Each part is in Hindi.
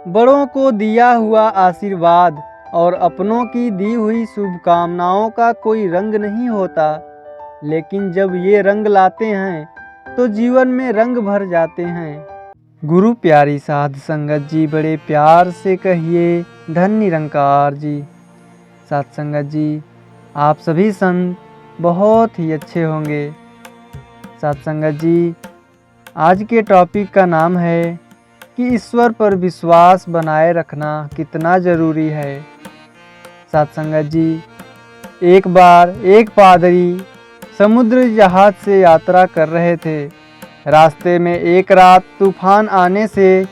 बड़ों को दिया हुआ आशीर्वाद और अपनों की दी हुई शुभकामनाओं का कोई रंग नहीं होता, लेकिन जब ये रंग लाते हैं तो जीवन में रंग भर जाते हैं। गुरु प्यारी साध संगत जी, बड़े प्यार से कहिए धन निरंकार जी। साध संगत जी, आप सभी संत बहुत ही अच्छे होंगे। साध संगत जी, आज के टॉपिक का नाम है कि ईश्वर पर विश्वास बनाए रखना कितना ज़रूरी है। साध संगत जी, एक बार एक पादरी समुद्र जहाज से यात्रा कर रहे थे। रास्ते में एक रात तूफान आने से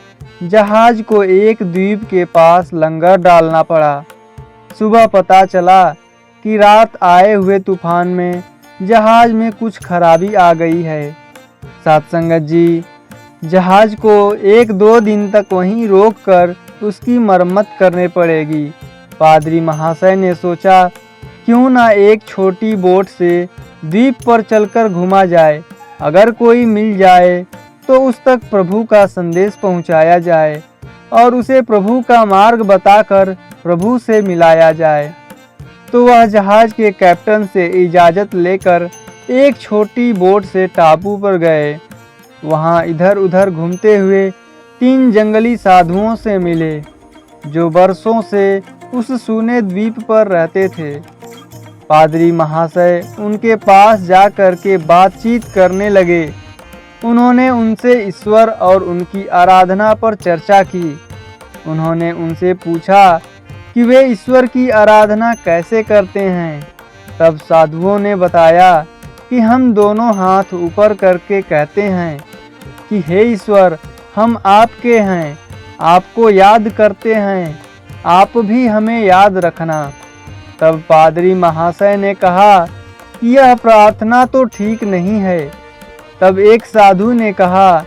जहाज को एक द्वीप के पास लंगर डालना पड़ा। सुबह पता चला कि रात आए हुए तूफान में जहाज में कुछ खराबी आ गई है। साध संगत जी, जहाज को 1-2 दिन तक वहीं रोककर उसकी मरम्मत करनी पड़ेगी। पादरी महाशय ने सोचा, क्यों ना एक छोटी बोट से द्वीप पर चलकर घुमा जाए। अगर कोई मिल जाए तो उस तक प्रभु का संदेश पहुंचाया जाए और उसे प्रभु का मार्ग बताकर प्रभु से मिलाया जाए। तो वह जहाज के कैप्टन से इजाज़त लेकर एक छोटी बोट से टापू पर गए। वहाँ इधर उधर घूमते हुए 3 जंगली साधुओं से मिले, जो वर्षों से उस सूने द्वीप पर रहते थे। पादरी महाशय उनके पास जाकर के बातचीत करने लगे। उन्होंने उनसे ईश्वर और उनकी आराधना पर चर्चा की। उन्होंने उनसे पूछा कि वे ईश्वर की आराधना कैसे करते हैं। तब साधुओं ने बताया कि हम दोनों हाथ ऊपर करके कहते हैं कि हे ईश्वर, हम आपके हैं, आपको याद करते हैं, आप भी हमें याद रखना। तब पादरी महाशय ने कहा कि यह प्रार्थना तो ठीक नहीं है। तब एक साधु ने कहा,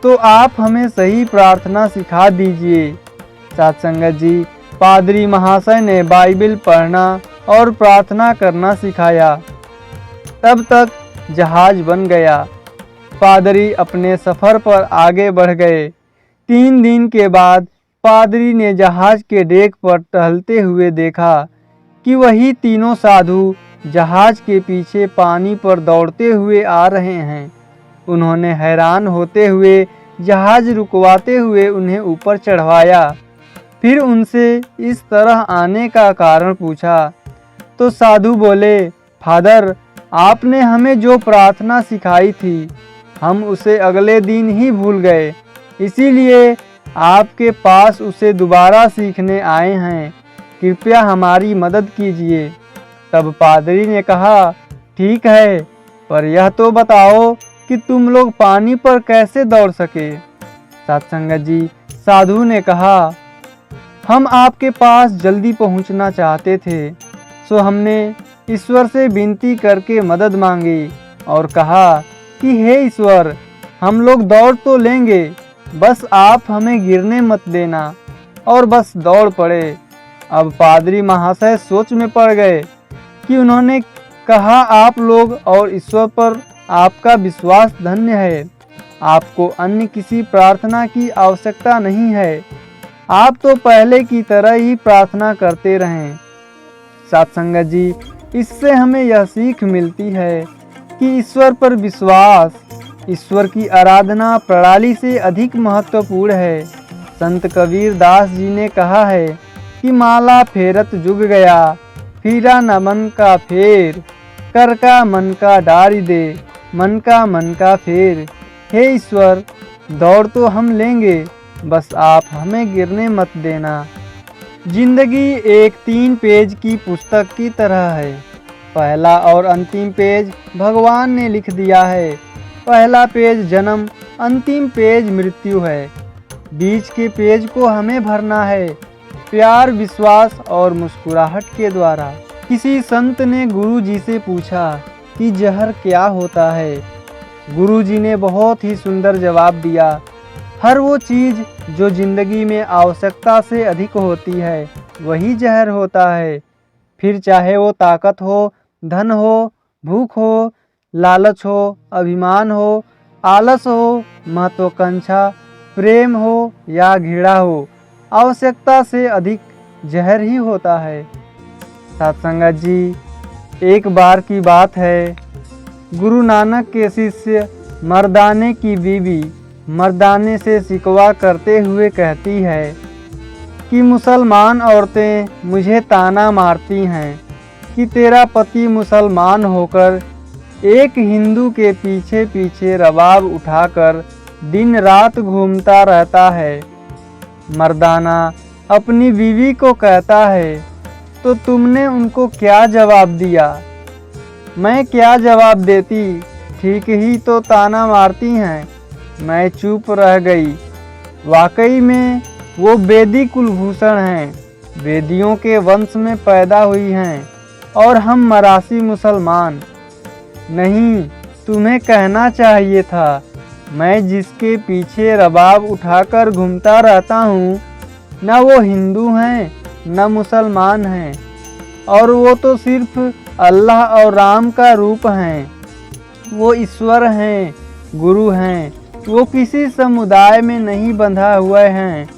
तो आप हमें सही प्रार्थना सिखा दीजिए। साध संगत जी, पादरी महाशय ने बाइबल पढ़ना और प्रार्थना करना सिखाया। तब तक जहाज बन गया। पादरी अपने सफ़र पर आगे बढ़ गए। 3 दिन के बाद पादरी ने जहाज के डेक पर टहलते हुए देखा कि वही तीनों साधु जहाज के पीछे पानी पर दौड़ते हुए आ रहे हैं। उन्होंने हैरान होते हुए जहाज रुकवाते हुए उन्हें ऊपर चढ़वाया। फिर उनसे इस तरह आने का कारण पूछा तो साधु बोले, फादर, आपने हमें जो प्रार्थना सिखाई थी, हम उसे अगले दिन ही भूल गए, इसीलिए आपके पास उसे दोबारा सीखने आए हैं। कृपया हमारी मदद कीजिए। तब पादरी ने कहा, ठीक है, पर यह तो बताओ कि तुम लोग पानी पर कैसे दौड़ सके। साध संगत जी, साधु ने कहा, हम आपके पास जल्दी पहुंचना चाहते थे, सो हमने ईश्वर से विनती करके मदद मांगी और कहा कि हे ईश्वर, हम लोग दौड़ तो लेंगे, बस आप हमें गिरने मत देना। और बस दौड़ पड़े। अब पादरी महाशय सोच में पड़ गए कि उन्होंने कहा, आप लोग और ईश्वर पर आपका विश्वास धन्य है। आपको अन्य किसी प्रार्थना की आवश्यकता नहीं है। आप तो पहले की तरह ही प्रार्थना करते रहें। साध संगत जी, इससे हमें यह सीख मिलती है कि ईश्वर पर विश्वास ईश्वर की आराधना प्रणाली से अधिक महत्वपूर्ण है। संत कबीर दास जी ने कहा है कि माला फेरत जुग गया, फिरा न मन का फेर, कर का मन का डारी दे, मन का फेर। हे ईश्वर, दौड़ तो हम लेंगे, बस आप हमें गिरने मत देना। जिंदगी एक 3 पेज की पुस्तक की तरह है। पहला और अंतिम पेज भगवान ने लिख दिया है। पहला पेज जन्म, अंतिम पेज मृत्यु है। बीच के पेज को हमें भरना है, प्यार, विश्वास और मुस्कुराहट के द्वारा। किसी संत ने गुरु जी से पूछा कि जहर क्या होता है। गुरु जी ने बहुत ही सुंदर जवाब दिया, हर वो चीज़ जो जिंदगी में आवश्यकता से अधिक होती है, वही जहर होता है। फिर चाहे वो ताकत हो, धन हो, भूख हो, लालच हो, अभिमान हो, आलस हो, महत्वाकांक्षा, प्रेम हो या घृणा हो, आवश्यकता से अधिक जहर ही होता है। साथ संगत जी, एक बार की बात है, गुरु नानक के शिष्य मर्दाने की बीवी मर्दाने से शिकवा करते हुए कहती है कि मुसलमान औरतें मुझे ताना मारती हैं कि तेरा पति मुसलमान होकर एक हिंदू के पीछे पीछे रबाब उठाकर दिन रात घूमता रहता है। मर्दाना अपनी बीवी को कहता है, तो तुमने उनको क्या जवाब दिया? मैं क्या जवाब देती, ठीक ही तो ताना मारती हैं। मैं चुप रह गई। वाकई में वो वेदी कुलभूषण हैं, वेदियों के वंश में पैदा हुई हैं और हम मरासी मुसलमान। नहीं, तुम्हें कहना चाहिए था, मैं जिसके पीछे रबाब उठाकर घूमता रहता हूँ, न वो हिंदू हैं न मुसलमान हैं, और वो तो सिर्फ अल्लाह और राम का रूप हैं। वो ईश्वर हैं, गुरु हैं। वो किसी समुदाय में नहीं बंधा हुए हैं।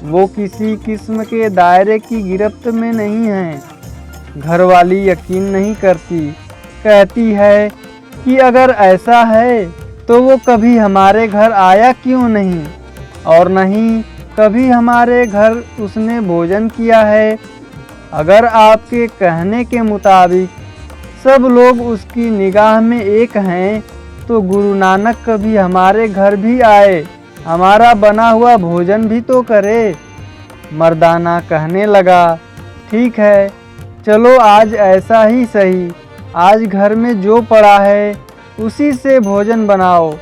वो किसी किस्म के दायरे की गिरफ्त में नहीं हैं। घरवाली यकीन नहीं करती, कहती है कि अगर ऐसा है तो वो कभी हमारे घर आया क्यों नहीं, और नहीं कभी हमारे घर उसने भोजन किया है। अगर आपके कहने के मुताबिक सब लोग उसकी निगाह में एक हैं, तो गुरु नानक कभी हमारे घर भी आए, हमारा बना हुआ भोजन भी तो करे। मर्दाना कहने लगा, ठीक है, चलो आज ऐसा ही सही, आज घर में जो पड़ा है उसी से भोजन बनाओ,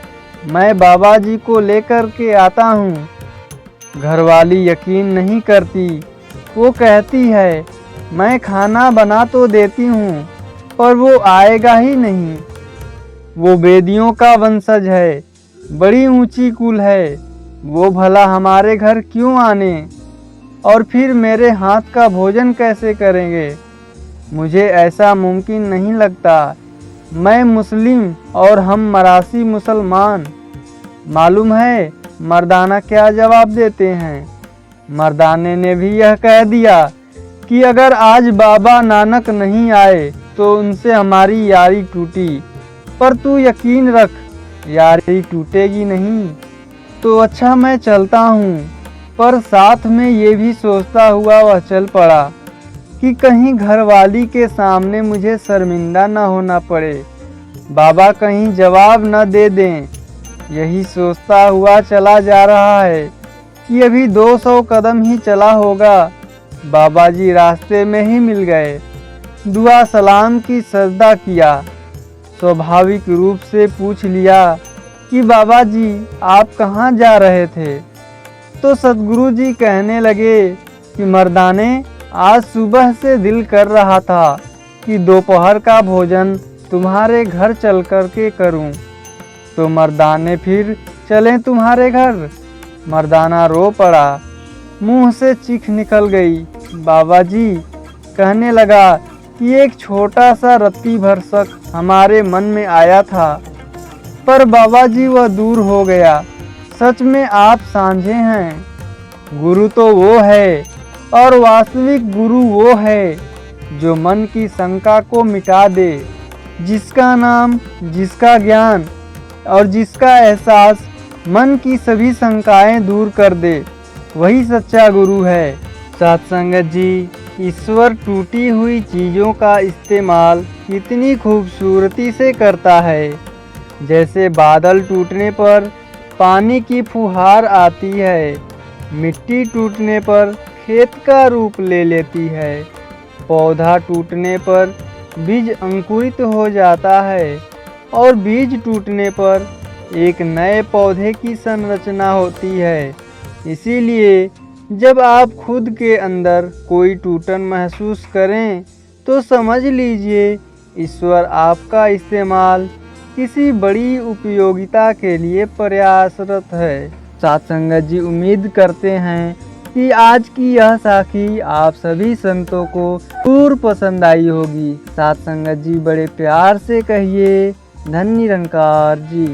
मैं बाबा जी को लेकर के आता हूँ। घरवाली यकीन नहीं करती। वो कहती है, मैं खाना बना तो देती हूँ, पर वो आएगा ही नहीं। वो वेदियों का वंशज है, बड़ी ऊंची कुल है, वो भला हमारे घर क्यों आने, और फिर मेरे हाथ का भोजन कैसे करेंगे? मुझे ऐसा मुमकिन नहीं लगता। मैं मुस्लिम और हम मरासी मुसलमान। मालूम है मर्दाना क्या जवाब देते हैं? मर्दाने ने भी यह कह दिया कि अगर आज बाबा नानक नहीं आए तो उनसे हमारी यारी टूटी, पर तू यकीन रख, यारी टूटेगी नहीं। तो अच्छा, मैं चलता हूँ। पर साथ में ये भी सोचता हुआ वह चल पड़ा कि कहीं घरवाली के सामने मुझे शर्मिंदा न होना पड़े, बाबा कहीं जवाब न दे दें। यही सोचता हुआ चला जा रहा है कि अभी 200 कदम ही चला होगा, बाबा जी रास्ते में ही मिल गए। दुआ सलाम की सजदा किया। स्वाभाविक रूप से पूछ लिया कि बाबा जी आप कहाँ जा रहे थे? तो सतगुरु जी कहने लगे कि मर्दाने, आज सुबह से दिल कर रहा था कि दोपहर का भोजन तुम्हारे घर चल कर के करूं। तो मर्दाने फिर चलें तुम्हारे घर? मर्दाना रो पड़ा, मुंह से चीख निकल गई। बाबा जी कहने लगा कि एक छोटा सा रत्ती भर शक हमारे मन में आया था, पर बाबा जी वह दूर हो गया। सच में आप सांझे हैं। गुरु तो वो है, और वास्तविक गुरु वो है जो मन की शंका को मिटा दे, जिसका नाम, जिसका ज्ञान और जिसका एहसास मन की सभी शंकाएं दूर कर दे, वही सच्चा गुरु है। सत्संगत जी, ईश्वर टूटी हुई चीज़ों का इस्तेमाल कितनी खूबसूरती से करता है। जैसे बादल टूटने पर पानी की फुहार आती है, मिट्टी टूटने पर खेत का रूप ले लेती है, पौधा टूटने पर बीज अंकुरित हो जाता है, और बीज टूटने पर एक नए पौधे की संरचना होती है। इसीलिए जब आप खुद के अंदर कोई टूटन महसूस करें तो समझ लीजिए ईश्वर आपका इस्तेमाल किसी बड़ी उपयोगिता के लिए प्रयासरत है। सत्संगत जी, उम्मीद करते हैं कि आज की यह साखी आप सभी संतों को जरूर पसंद आई होगी। सत्संगत जी, बड़े प्यार से कहिए, धन्य निरंकार जी।